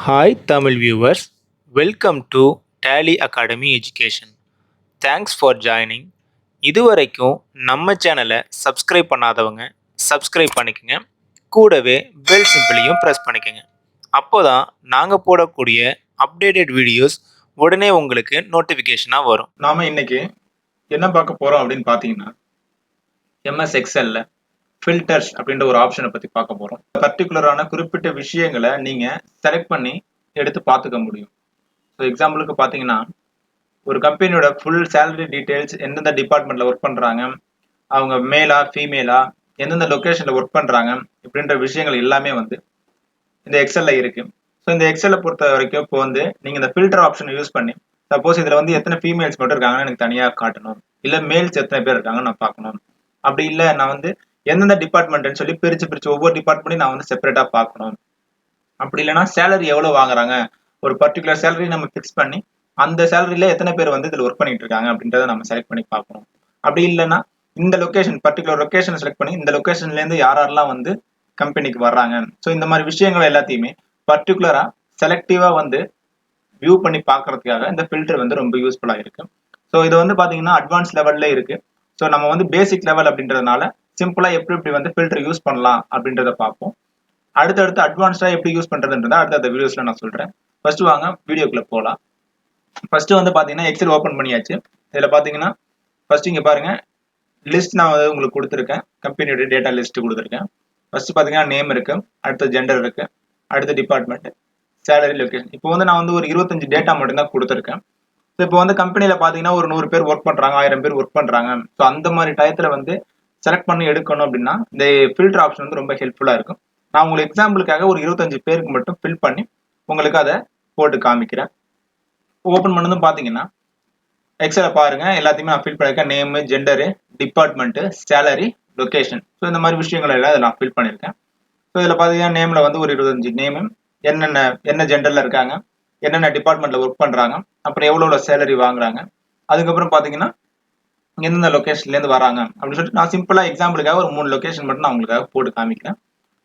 Hi Tamil viewers, welcome to Tally Academy Education. Thanks for joining. இதுவரைக்கும் நம்ம சேனலை subscribe பண்ணாதவங்க சப்ஸ்கிரைப் பண்ணிக்கங்க. கூடவே பெல் சிம்பிளையும் ப்ரெஸ் பண்ணிக்கங்க. அப்போதான் நாங்கள் போடக்கூடிய அப்டேட்டட் வீடியோஸ் உடனே உங்களுக்கு நோட்டிஃபிகேஷனாக வரும். நாம இன்னைக்கு என்ன பார்க்க போறோம் அப்படின்னு பாத்தீங்கன்னா எம்எஸ் எக்ஸல்ல ஃபில்டர்ஸ் அப்படின்ற ஒரு ஆப்ஷனை பத்தி பார்க்க போறோம். பர்டிகுலரான குறிப்பிட்ட விஷயங்களை நீங்க செலக்ட் பண்ணி எடுத்து பார்த்துக்க முடியும். ஸோ எக்ஸாம்பிளுக்கு பாத்தீங்கன்னா ஒரு கம்பெனியோட ஃபுல் சேலரி டீடைல்ஸ், எந்தெந்த டிபார்ட்மெண்ட்ல ஒர்க் பண்றாங்க, அவங்க மேலா ஃபீமேலா, எந்தெந்த லொகேஷன்ல ஒர்க் பண்றாங்க இப்படின்ற விஷயங்கள் எல்லாமே வந்து இந்த எக்ஸல்ல இருக்கு. ஸோ இந்த எக்ஸலை பொறுத்த வரைக்கும் இப்போ வந்து நீங்க இந்த ஃபில்டர் ஆப்ஷனை யூஸ் பண்ணி சப்போஸ் இதுல வந்து எத்தனை ஃபீமேல்ஸ் மட்டும் இருக்காங்கன்னு எனக்கு தனியாக காட்டணும், இல்ல மேல்ஸ் எத்தனை பேர் இருக்காங்கன்னு நான் பார்க்கணும், அப்படி இல்லை நான் வந்து எந்தெந்த டிபார்ட்மெண்ட்னு சொல்லி பிரிச்சு பிரிச்சு ஒவ்வொரு டிபார்ட்மெண்ட்டையும் நான் வந்து செப்பரேட்டா பார்க்கணும், அப்படி இல்லைன்னா சேலரி எவ்வளவு வாங்குறாங்க ஒரு பர்டிகுலர் சேலரி நம்ம ஃபிக்ஸ் பண்ணி அந்த சேலரியில எத்தனை பேர் வந்து இதுல ஒர்க் பண்ணிட்டு இருக்காங்க அப்படின்றத நம்ம செலக்ட் பண்ணி பார்க்கணும். அப்படி இல்லைன்னா இந்த லொகேஷன் பர்டிகுலர் லொகேஷன் செலக்ட் பண்ணி இந்த லொகேஷன்ல இருந்து யாரெல்லாம் வந்து கம்பெனிக்கு வர்றாங்க, ஸோ இந்த மாதிரி விஷயங்கள் எல்லாத்தையுமே பர்டிகுலரா செலக்டிவா வந்து வியூ பண்ணி பார்க்கறதுக்காக இந்த ஃபில்டர் வந்து ரொம்ப யூஸ்ஃபுல்லா இருக்கு. ஸோ இது வந்து பாத்தீங்கன்னா அட்வான்ஸ் லெவல்ல இருக்கு. ஸோ நம்ம வந்து பேசிக் லெவல் அப்படின்றதுனால சிம்பிளா எப்படி வந்து ஃபில்டர் யூஸ் பண்ணலாம் அப்படின்றத பார்ப்போம். அடுத்தடுத்து அட்வான்ஸ்டா எப்படி யூஸ் பண்றதுன்றத அடுத்த வீடியோஸ்ல நான் சொல்றேன். ஃபர்ஸ்ட் வாங்க வீடியோக்குள்ள போகலாம். ஃபர்ஸ்ட் வந்து பாத்தீங்கன்னா எக்ஸல் ஓபன் பண்ணியாச்சு. இதுல பாத்தீங்கன்னா ஃபர்ஸ்ட் இங்க பாருங்க லிஸ்ட் நான் வந்து உங்களுக்கு கொடுத்துருக்கேன். கம்பெனியோட டேட்டா லிஸ்ட் கொடுத்துருக்கேன். ஃபர்ஸ்ட் பாத்தீங்கன்னா நேம் இருக்கு, அடுத்து ஜெண்டர் இருக்கு, அடுத்து டிபார்ட்மெண்ட், சேலரி, லொகேஷன். இப்போ வந்து நான் வந்து ஒரு 25 டேட்டா மட்டும் தான் கொடுத்துருக்கேன். இப்போ வந்து கம்பெனில பாத்தீங்கன்னா ஒரு 100 பேர் ஒர்க் பண்றாங்க, 1000 பேர் ஒர்க் பண்றாங்க. ஸோ அந்த மாதிரி டயத்துல வந்து செலக்ட் பண்ணி எடுக்கணும் அப்படின்னா இந்த ஃபில்டர் ஆப்ஷன் வந்து ரொம்ப ஹெல்ப்ஃபுல்லா இருக்கும். நான் உங்களுக்கு எக்ஸாம்பிளுக்காக ஒரு 25 பேருக்கு மட்டும் ஃபில் பண்ணி உங்களுக்கு அதை போட்டு காமிக்கிறேன். ஓப்பன் பண்ணதும் பாத்தீங்கன்னா எக்ஸலை பாருங்க, எல்லாத்தையுமே நான் ஃபில் பண்ணிருக்கேன். Name, gender, department, salary, location. So இந்த மாதிரி விஷயங்கள் எல்லாம் இதில் நான் ஃபில் பண்ணியிருக்கேன். ஸோ இதில் பார்த்தீங்கன்னா நேமில் வந்து ஒரு 25 நேமு, என்ன ஜெண்டரில் இருக்காங்க, என்னென்ன டிபார்ட்மெண்ட்டில் ஒர்க் பண்ணுறாங்க, அப்புறம் எவ்வளோ சேலரி வாங்குறாங்க, அதுக்கப்புறம் பார்த்தீங்கன்னா எந்தெந்த லொக்கேஷன்லேருந்து வராங்க அப்படின்னு சொல்லிட்டு நான் சிம்பிளாக எக்ஸாம்பிளுக்காக ஒரு 3 லொக்கேஷன் மட்டும் நான் உங்களுக்காக போட்டு காமிக்கிறேன்.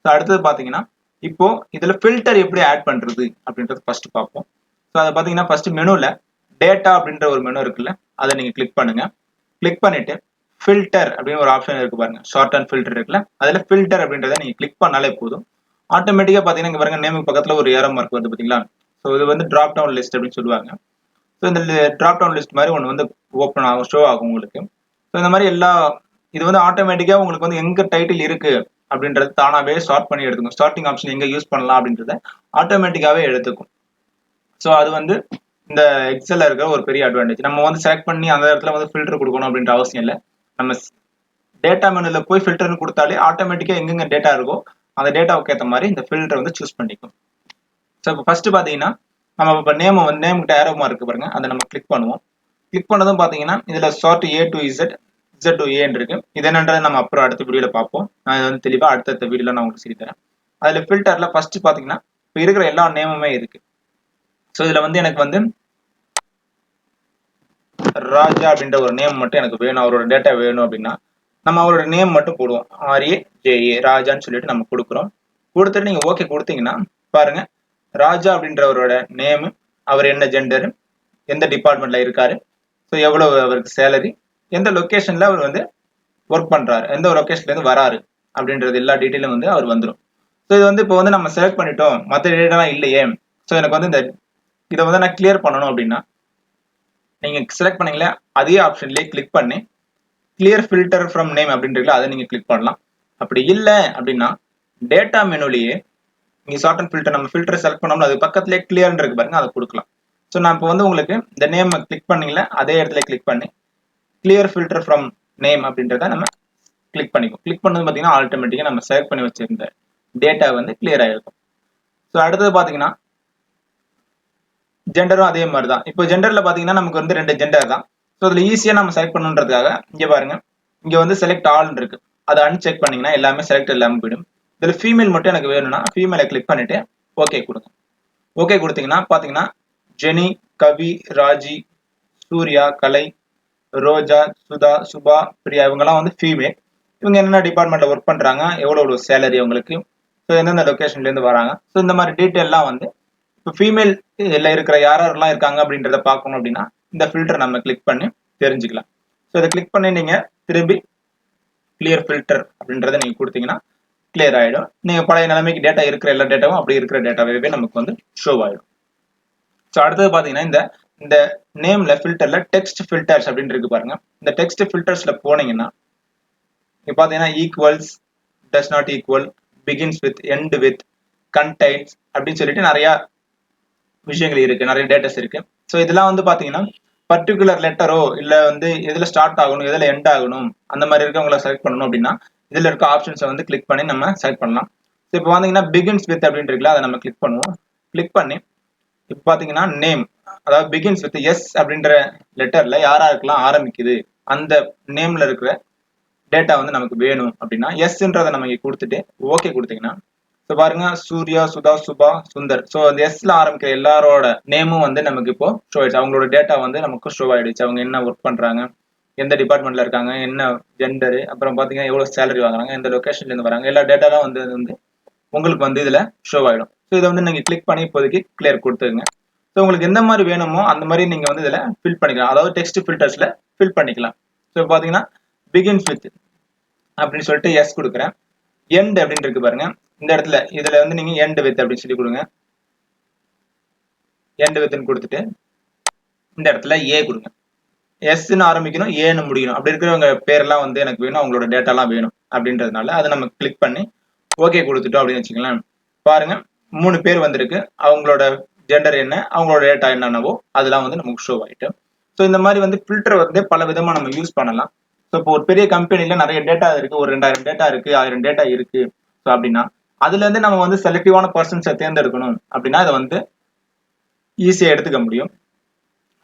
ஸோ அடுத்தது பார்த்தீங்கன்னா இப்போ இதில் ஃபில்டர் எப்படி ஆட் பண்ணுறது அப்படின்றது ஃபர்ஸ்ட் பார்ப்போம். ஸோ அதை பார்த்தீங்கன்னா ஃபர்ஸ்ட் மெனுவில் டேட்டா அப்படின்ற ஒரு மெனு இருக்குல்ல, அதை நீங்கள் கிளிக் பண்ணுங்க. கிளிக் பண்ணிட்டு ஃபில்டர் அப்படின்னு ஒரு ஆப்ஷன் இருக்கு பாருங்க, ஷார்ட் அண்ட் ஃபில்டர் இருக்குல்ல, அதில் ஃபில்டர் அப்படின்றத நீங்கள் கிளிக் பண்ணாலே போதும். ஆட்டோமேட்டிக்காக பார்த்தீங்கன்னா இங்கே பாருங்க நேமுக்கு பக்கத்தில் ஒரு ஏரோ மார்க் வருது பார்த்தீங்களா. ஸோ இது வந்து டிராப் டவுன் லிஸ்ட் அப்படின்னு சொல்லுவாங்க. ஸோ இந்த டிராப் டவுன் லிஸ்ட் மாதிரி ஒன்று வந்து ஓப்பன் ஆகும், ஷோ ஆகும் உங்களுக்கு. ஸோ இந்த மாதிரி இது வந்து ஆட்டோமேட்டிக்காக உங்களுக்கு வந்து எங்க டைட்டில் இருக்கு அப்படின்றது தானாவே ஸ்டார்ட் பண்ணி எடுத்துக்கும். ஸ்டார்டிங் ஆப்ஷன் எங்க யூஸ் பண்ணலாம் அப்படின்றத ஆட்டோமேட்டிக்காவே எடுத்துக்கும். ஸோ அது வந்து இந்த எக்ஸல்ல இருக்கிற ஒரு பெரிய அட்வான்டேஜ். நம்ம வந்து செலக்ட் பண்ணி அந்த இடத்துல வந்து ஃபில்டர் கொடுக்கணும் அப்படின்ற அவசியம் இல்லை. நம்ம டேட்டா மெனுல போய் ஃபில்டர்னு கொடுத்தாலே ஆட்டோமேட்டிக்கா எங்கெங்க டேட்டா இருக்கோ அந்த டேட்டாவுக்கு ஏற்ற மாதிரி இந்த ஃபில்டர் வந்து சூஸ் பண்ணிக்கும். ஸோ இப்போ ஃபர்ஸ்ட் பார்த்தீங்கன்னா நம்ம இப்போ நேம் கிட்ட ஏரோ மார்க் இருக்கு பாருங்க, அதை நம்ம கிளிக் பண்ணுவோம். கிளிக் பண்ணதும் பார்த்தீங்கன்னா இதுல sort A to Z, Z to ஏன்னு இருக்கு. இது என்னன்றதை நம்ம அப்புறம் அடுத்த வீடியோல பார்ப்போம். நான் இது வந்து தெளிவாக அடுத்த வீடியோல நான் உங்களுக்கு சொல்லி தரேன். அதுல ஃபில்டர்ல ஃபர்ஸ்ட் பார்த்தீங்கன்னா இப்போ இருக்கிற எல்லா நேமுமே இருக்கு. ஸோ இதுல வந்து எனக்கு வந்து ராஜா அப்படின்ற ஒரு நேம் மட்டும் எனக்கு வேணும், அவரோட டேட்டா வேணும் அப்படின்னா நம்ம அவரோட நேம் மட்டும் போடுவோம். RAJA ராஜான்னு சொல்லிட்டு நம்ம கொடுக்குறோம். கொடுத்துட்டு நீங்க ஓகே கொடுத்தீங்கன்னா பாருங்க ராஜா அப்படின்றவரோட நேம், அவர் என்ன ஜெண்டரு, எந்த டிபார்ட்மெண்ட்ல இருக்காரு, ஸோ எவ்வளவு அவருக்கு சேலரி, எந்த லொக்கேஷன்ல அவர் வந்து ஒர்க் பண்றாரு, எந்த லொக்கேஷன்ல இருந்து வராரு அப்படின்றது எல்லா டீட்டெயிலும் வந்து அவர் வந்துடும். ஸோ இது வந்து இப்போ வந்து நம்ம செலக்ட் பண்ணிட்டோம், மற்ற டேட்டாலாம் இல்லையே, ஸோ எனக்கு வந்து இதை வந்து நான் கிளியர் பண்ணணும் அப்படின்னா நீங்க செலக்ட் பண்ணீங்களா அதே ஆப்ஷன்லயே கிளிக் பண்ணி கிளியர் ஃபில்டர் ஃப்ரம் நேம் அப்படின்றீங்களா அதை நீங்க கிளிக் பண்ணலாம். அப்படி இல்லை அப்படின்னா டேட்டா மெனுலயே நீங்க ஷார்ட் அண்ட் ஃபில்டர் நம்ம ஃபில்டர் செலக்ட் பண்ணோம்னா அது பக்கத்துலேயே கிளியர் இருக்கு பாருங்க, அதை கொடுக்கலாம். ஸோ நான் இப்போ வந்து உங்களுக்கு இந்த நேம் கிளிக் பண்ணீங்களா அதே இடத்துல கிளிக் பண்ணி கிளியர் ஃபில்டர் ஃப்ரம் நேம் அப்படின்றத நம்ம கிளிக் பண்ணிக்கும். கிளிக் பண்ணது பார்த்தீங்கன்னா ஆட்டோமேட்டிக்காக நம்ம செலக்ட் பண்ணி வச்சிருந்த டேட்டா வந்து கிளியர் ஆயிருக்கும். ஸோ அடுத்தது பார்த்தீங்கன்னா ஜெண்டரும் அதே மாதிரி தான். இப்போ ஜெண்டர்ல பாத்தீங்கன்னா நமக்கு வந்து 2 ஜெண்டர் தான். ஸோ அதுல ஈஸியா நம்ம செலக்ட் பண்ணுன்றதுக்காக இங்க பாருங்க, இங்க வந்து செலக்ட் ஆல் இருக்கு, அதை அன்செக் பண்ணீங்கன்னா எல்லாமே செலக்ட் இல்லாம போயிடும். இதுல ஃபீமேல் மட்டும் எனக்கு வேணும்னா ஃபீமேலை கிளிக் பண்ணிட்டு ஓகே கொடுங்க. ஓகே கொடுத்தீங்கன்னா பாத்தீங்கன்னா ஜெனி, கவி, ராஜி, சூர்யா, கலை, ரோஜா, சுதா, சுபா, பிரியா இவங்கெல்லாம் வந்து ஃபீமேல். இவங்க என்னென்ன டிபார்ட்மெண்ட்ல ஒர்க் பண்றாங்க, எவ்வளவு சேலரி அவங்களுக்கு, ஸோ எந்தெந்த லொகேஷன்ல இருந்து வராங்க, ஸோ இந்த மாதிரி டீட்டெயில்லாம் வந்து இப்போ ஃபீமேல் இருக்கிற யாரெல்லாம் இருக்காங்க அப்படின்றத பார்க்கணும் அப்படின்னா இந்த ஃபில்டர் நம்ம கிளிக் பண்ணி தெரிஞ்சுக்கலாம். ஸோ இதை கிளிக் பண்ணி நீங்க திரும்பி கிளியர் ஃபில்டர் அப்படின்றத நீங்க கொடுத்தீங்கன்னா கிளியர் ஆயிடும். நீங்க பழைய நிலைமைக்கு டேட்டா இருக்கிற எல்லா டேட்டாவும் அப்படி இருக்கிற டேட்டாவே நமக்கு வந்து ஷோ ஆயிடும். ஸோ அடுத்தது பாத்தீங்கன்னா இந்த இந்த நேம்ல ஃபில்டர்ல டெக்ஸ்ட் ஃபில்டர்ஸ் அப்படின்னு இருக்கு பாருங்க. இந்த டெக்ஸ்ட் ஃபில்டர்ஸ்ல போனீங்கன்னா இங்க பாத்தீங்கன்னா equals, does not equal, begins with, end with, contains அப்படின்னு சொல்லிட்டு நிறைய விஷயங்கள் இருக்கு, நிறைய டேட்டாஸ் இருக்கு. ஸோ இதெல்லாம் வந்து பாத்தீங்கன்னா பர்டிகுலர் லெட்டரோ இல்ல வந்து எதுல ஸ்டார்ட் ஆகணும் எதுல எண்ட் ஆகணும் அந்த மாதிரி இருக்கவங்கள செலக்ட் பண்ணணும் அப்படின்னா இதுல இருக்க ஆப்ஷன்ஸை வந்து கிளிக் பண்ணி நம்ம செலக்ட் பண்ணலாம். ஸோ இப்போ பாத்தீங்கன்னா பிகின்ஸ் வித் அப்படின்னு இருக்குல்ல, அதை நம்ம கிளிக் பண்ணுவோம். கிளிக் பண்ணி இப்போ பாத்தீங்கன்னா நேம், அதாவது பிகின்ஸ் வித் எஸ் அப்படின்ற லெட்டர்ல யாராருக்கெல்லாம் ஆரம்பிக்குது அந்த நேம்ல இருக்கிற டேட்டா வந்து நமக்கு வேணும் அப்படின்னா எஸ்ன்றதை நம்ம இங்க கொடுத்துட்டு ஓகே கொடுத்தீங்கன்னா ஸோ பாருங்க சூர்யா, சுதா, சுபா, சுந்தர். ஸோ அந்த எஸ்ல ஆரம்பிக்கிற எல்லாரோட நேமும் வந்து நமக்கு இப்போ ஷோ ஆயிடுச்சு. அவங்களோட டேட்டா வந்து நமக்கு ஷோ ஆயிடுச்சு. அவங்க என்ன ஒர்க் பண்றாங்க, எந்த டிபார்ட்மெண்ட்ல இருக்காங்க, என்ன ஜெண்டரு, அப்புறம் பாத்தீங்கன்னா எவ்வளவு சேலரி வாங்குறாங்க, எந்த லொகேஷன்ல இருந்து வராங்க, எல்லா டேட்டாலாம் வந்து உங்களுக்கு வந்து இதுல ஷோ ஆயிடும். ஸோ இதை வந்து நீங்க கிளிக் பண்ணி இப்போதைக்கு கிளியர் கொடுத்துருங்க. ஸோ உங்களுக்கு எந்த மாதிரி வேணுமோ அந்த மாதிரி நீங்க வந்து இதுல ஃபில் பண்ணிக்கலாம். அதாவது டெக்ஸ்ட் ஃபில்டர்ஸ்ல ஃபில் பண்ணிக்கலாம். ஸோ பாத்தீங்கன்னா பிகின்ஸ் வித் அப்படின்னு சொல்லிட்டு எஸ் கொடுக்குறேன். எண்ட் அப்படின்னு இருக்கு பாருங்க, இந்த இடத்துல இதுல வந்து நீங்க எண்ட் வித் அப்படின்னு சொல்லி கொடுங்க. எண்ட் வித்னு கொடுத்துட்டு இந்த இடத்துல ஏ கொடுங்க. எஸ்ன்னு ஆரம்பிக்கணும், ஏன்னு முடியணும். அப்படி இருக்கிறவங்க பேரெல்லாம் வந்து எனக்கு வேணும், அவங்களோட டேட்டாலாம் வேணும் அப்படின்றதுனால அதை நம்ம கிளிக் பண்ணி ஓகே கொடுத்துட்டோம் அப்படின்னு வச்சுக்கலாம். பாருங்க 3 பேர் வந்திருக்கு. அவங்களோட ஜெண்டர் என்ன, அவங்களோட டேட்டா என்னென்னவோ அதெல்லாம் வந்து நமக்கு ஷோ ஆயிட்டு. ஸோ இந்த மாதிரி வந்து ஃபில்டர் வந்து பல விதமா நம்ம யூஸ் பண்ணலாம். ஸோ இப்போ ஒரு பெரிய கம்பெனில நிறைய டேட்டா இருக்கு, ஒரு 2000 டேட்டா இருக்கு, 1000 டேட்டா இருக்கு. ஸோ அப்படின்னா அதுல இருந்து நம்ம வந்து செலக்டிவான பர்சன்ஸை தேர்ந்தெடுக்கணும் அப்படின்னா அதை வந்து ஈஸியா எடுத்துக்க முடியும்.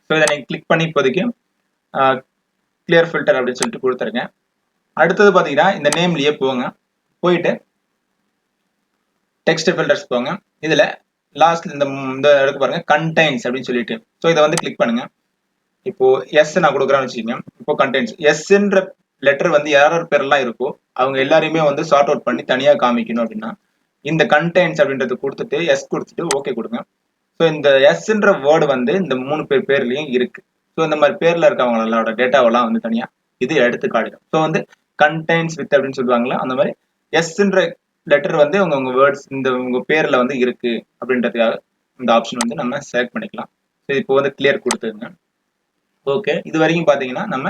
ஸோ இதை நீங்க கிளிக் பண்ணி இப்போதைக்கு கிளியர் ஃபில்டர் அப்படின்னு சொல்லிட்டு கொடுத்துருங்க. அடுத்தது பாத்தீங்கன்னா இந்த நேம்லயே போங்க, போயிட்டு டெக்ஸ்ட் ஃபில்டர்ஸ் போங்க. இதுல லாஸ்ட்ல இந்த இடத்துக்கு பாருங்க கண்டைன்ஸ் அப்படின்னு சொல்லிட்டு. ஸோ இதை வந்து கிளிக் பண்ணுங்க. இப்போ எஸ் நான் கொடுக்குறேன்னு வச்சுக்கோங்க. இப்போ கண்டென்ட்ஸ் எஸ்ன்ற லெட்டர் வந்து யார் பேரெல்லாம் இருக்கோ அவங்க எல்லாரையுமே வந்து சார்ட் அவுட் பண்ணி தனியா காமிக்கணும் அப்படின்னா இந்த கண்டென்ட்ஸ் அப்படின்றது கொடுத்துட்டு எஸ் கொடுத்துட்டு ஓகே கொடுங்க. ஸோ இந்த எஸ்ன்ற வேர்டு வந்து இந்த 3 பேர்லயும் இருக்கு. ஸோ இந்த மாதிரி பேர்ல இருக்கவங்களோட டேட்டாவெல்லாம் வந்து தனியா இது எடுத்து காட்டிடும். ஸோ வந்து கண்டென்ட்ஸ் வித் அப்படின்னு சொல்லுவாங்களா, அந்த மாதிரி எஸ்ன்ற லெட்டர் வந்து உங்க வேர்ட்ஸ் இந்த உங்க பேர்ல வந்து இருக்கு அப்படின்றதுக்காக இந்த ஆப்ஷன் வந்து நம்ம செலக்ட் பண்ணிக்கலாம். ஸோ இப்போ வந்து கிளியர் கொடுத்துருங்க. ஓகே, இது வரைக்கும் பாத்தீங்கன்னா நம்ம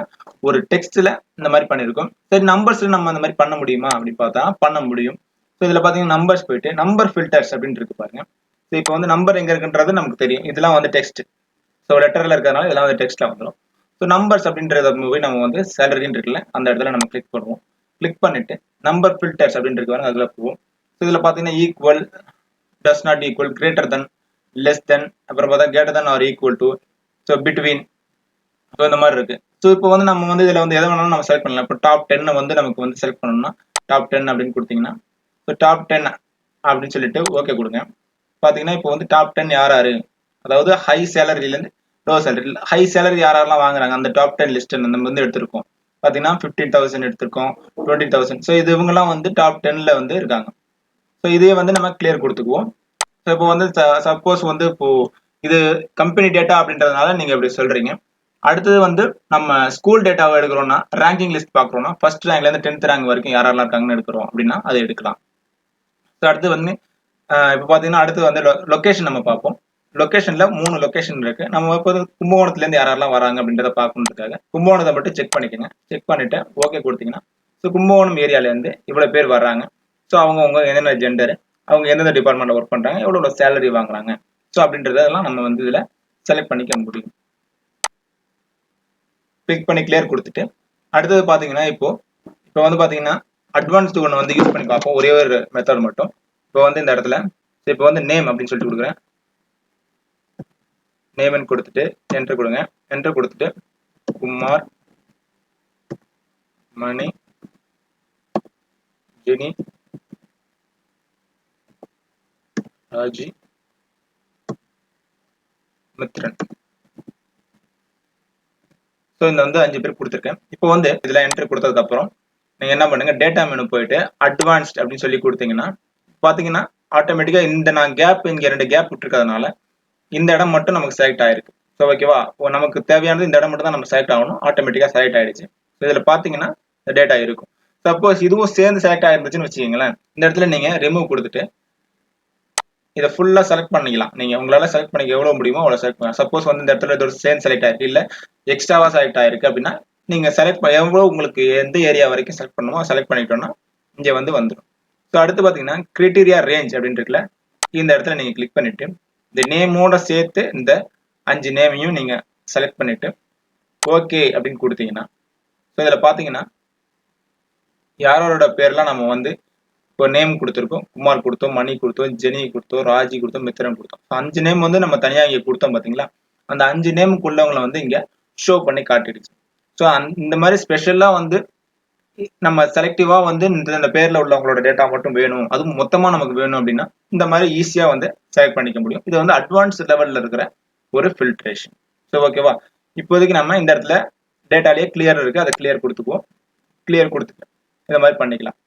ஒரு டெக்ஸ்ட்ல இந்த மாதிரி பண்ணிருக்கோம். சரி, நம்பர்ஸ்ல நம்ம அந்த மாதிரி பண்ண முடியுமா அப்படின்னு பார்த்தா பண்ண முடியும். ஸோ இதுல பாத்தீங்கன்னா நம்பர்ஸ் போயிட்டு நம்பர் ஃபில்டர்ஸ் அப்படின்னு இருக்கு பாருங்க. ஸோ இப்போ வந்து நம்பர் எங்க இருக்குன்றது நமக்கு தெரியும். இதெல்லாம் வந்து டெக்ஸ்ட். ஸோ லெட்டர்ல இருக்கிறதுனால இதெல்லாம் வந்து டெக்ஸ்ட்ல வந்துடும். ஸோ நம்பர்ஸ் அப்படின்றத போய் நம்ம வந்து சேலரின்னு இருக்குல்ல அந்த இடத்துல நம்ம கிளிக் பண்ணுவோம். கிளிக் பண்ணிட்டு நம்பர் ஃபில்டர்ஸ் அப்படின்னு இருக்கு பாருங்க, அதுல போவோம். ஸோ இதுல பாத்தீங்கன்னா equal, does not equal, greater than, less than, அப்புறம் பார்த்தா greater than or equal to, so between, so இந்த மாதிரி இருக்கு. ஸோ இப்போ வந்து நம்ம வந்து இதுல வந்து எதை வேணாலும் நம்ம செலக்ட் பண்ணலாம். இப்போ டாப் 10 வந்து நமக்கு வந்து செலக்ட் பண்ணணும்னா டாப் 10 அப்படின்னு கொடுத்தீங்கன்னா ஸோ டாப் 10 அப்படின்னு சொல்லிட்டு ஓகே கொடுங்க. பாத்தீங்கன்னா இப்போ வந்து டாப் 10 யாரு, அதாவது ஹை சேலரில இருந்து லோ சேலரி, ஹை சேலரி யாரெல்லாம் வாங்குறாங்க அந்த டாப் 10 லிஸ்ட் நம்ம வந்து எடுத்திருக்கோம். பாத்தீங்கன்னா 15,000 எடுத்திருக்கோம், 20,000. ஸோ இது இவங்கெல்லாம் வந்து டாப் 10ல வந்து இருக்காங்க. ஸோ இதே வந்து நம்ம கிளியர் கொடுத்துக்குவோம். ஸோ இப்போ வந்து சப்போஸ் வந்து இப்போ இது கம்பெனி டேட்டா அப்படின்றதுனால நீங்க இப்படி சொல்றீங்க. அடுத்தது வந்து நம்ம ஸ்கூல் டேட்டாவை எடுக்கிறோம்னா ரேங்கிங் லிஸ்ட் பாக்குறோம்னா ஃபர்ஸ்ட் ரேங்க்ல இருந்து 10th ரேங்க் வரைக்கும் யாரெல்லாம் இருக்காங்கன்னு எடுக்கிறோம் அப்படின்னா அதை எடுக்கலாம். ஸோ அடுத்து வந்து இப்போ பாத்தீங்கன்னா அடுத்து வந்து லொகேஷன் நம்ம பார்ப்போம். லொகேஷன்ல 3 லொகேஷன் இருக்கு. நம்ம இப்போ கும்பகோணத்துல இருந்து யாரெல்லாம் வராங்க அப்படின்றத பார்க்கணுன்றதுக்காக கும்பகோணத்தை மட்டும் செக் பண்ணிக்கோங்க. செக் பண்ணிட்டு ஓகே கொடுத்தீங்கன்னா ஸோ கும்பகோணம் ஏரியால இருந்து இவ்வளவு பேர் வர்றாங்க. ஸோ அவங்க என்னென்ன ஜெண்டர், அவங்க எந்தெந்த டிபார்ட்மெண்ட்ல ஒர்க் பண்றாங்க, எவ்வளவு சேலரி வாங்குறாங்க, ஸோ அப்படின்றதெல்லாம் நம்ம வந்து இதுல செலக்ட் பண்ணிக்க முடியும். கிளிக் பண்ணி கிளியர் கொடுத்துட்டு அடுத்தது பாத்தீங்கன்னா இப்போ வந்து பாத்தீங்கன்னா அட்வான்ஸ்டு ஒன்று வந்து யூஸ் பண்ணி பார்ப்போம். ஒரே ஒரு மெத்தட் மட்டும். இப்போ வந்து இந்த இடத்துல இப்போ வந்து நேம் அப்படின்னு சொல்லிட்டு கொடுக்குறேன். நேம்னு கொடுத்துட்டு என்டர் கொடுங்க. என்டர் கொடுத்துட்டு குமார், மணி, ஜெனி, ராஜி, மித்ரன். ஸோ இந்த வந்து 5 பேர் கொடுத்துருக்கேன். இப்போ வந்து இதுல என்டர் கொடுத்ததுக்கு அப்புறம் நீங்க என்ன பண்ணுங்க, டேட்டா மெனு போயிட்டு அட்வான்ஸ்ட் அப்படின்னு சொல்லி கொடுத்தீங்கன்னா பாத்தீங்கன்னா ஆட்டோமேட்டிக்கா இந்த நான் கேப் இங்க 2 கேப் விட்டுருக்கிறதுனால இந்த இடம் மட்டும் நமக்கு செலக்ட் ஆயிருக்கு. ஸோ ஓகேவா, நமக்கு தேவையானது இந்த இடம் மட்டும் தான் நம்ம செலக்ட் ஆகணும். ஆட்டோமேட்டிக்கா செலக்ட் ஆயிடுச்சு. இதுல பாத்தீங்கன்னா இந்த டேட்டா இருக்கும். சப்போஸ் இதுவும் சேர்ந்து செலக்ட் ஆயிருந்துச்சுன்னு வச்சுக்கீங்களேன், இந்த இடத்துல நீங்க ரிமூவ் கொடுத்துட்டு இதை ஃபுல்லா செலக்ட் பண்ணிக்கலாம். நீங்க உங்களால செலக்ட் பண்ணிக்க எவ்வளவு முடியுமோ அவ்வளவு செலக்ட் பண்ணலாம். சப்போஸ் வந்து இந்த இடத்துல இது ஒரு சேர்ந்து செலக்ட் ஆயிருக்கு, இல்ல எக்ஸ்ட்ராவா செலக்ட் ஆயிருக்கு அப்படின்னா நீங்க செலக்ட் எவ்வளவு உங்களுக்கு எந்த ஏரியா வரைக்கும் செலக்ட் பண்ணுமோ செலக்ட் பண்ணிட்டோம்னா இங்க வந்து வந்துடும். ஸோ அடுத்து பாத்தீங்கன்னா கிரைட்டீரியா ரேஞ்ச் அப்படின்னு இருக்குல்ல, இந்த இடத்துல நீங்க கிளிக் பண்ணிட்டு இந்த நேமோட சேர்த்து இந்த 5 நேமையும் நீங்க செலக்ட் பண்ணிட்டு ஓகே அப்படின்னு கொடுத்தீங்கன்னா, ஸோ இதுல பாத்தீங்கன்னா யாரோட பேர்லாம் நம்ம வந்து இப்போ நேம் கொடுத்துருக்கோம். குமார் கொடுத்தோம், மணி கொடுத்தோம், ஜெனி கொடுத்தோம், ராஜி கொடுத்தோம், மித்திரன் கொடுத்தோம். 5 நேம் வந்து நம்ம தனியா இங்க கொடுத்தோம் பாத்தீங்களா, அந்த 5 நேமுக்குள்ளவங்களை வந்து இங்க ஷோ பண்ணி காட்டிடுச்சு. ஸோ இந்த மாதிரி ஸ்பெஷலா வந்து நம்ம செலக்டிவா வந்து இந்த பேர்ல உள்ளவங்களோட டேட்டா மட்டும் வேணும், அதுவும் மொத்தமா நமக்கு வேணும் அப்படின்னா இந்த மாதிரி ஈஸியா வந்து செலக்ட் பண்ணிக்க முடியும். இது வந்து அட்வான்ஸ் லெவல்ல இருக்கிற ஒரு ஃபில்ட்ரேஷன். ஸோ ஓகேவா, இப்போதைக்கு நம்ம இந்த இடத்துல டேட்டாலேயே கிளியர் இருக்கு, அதை கிளியர் கொடுத்துக்குவோம். கிளியர் கொடுத்துட்டு இந்த மாதிரி பண்ணிக்கலாம்.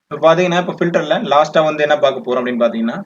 இப்போ பாத்தீங்கன்னா இப்போ ஃபில்டர்ல லாஸ்டா வந்து என்ன பார்க்க போறோம் அப்படின்னு பாத்தீங்கன்னா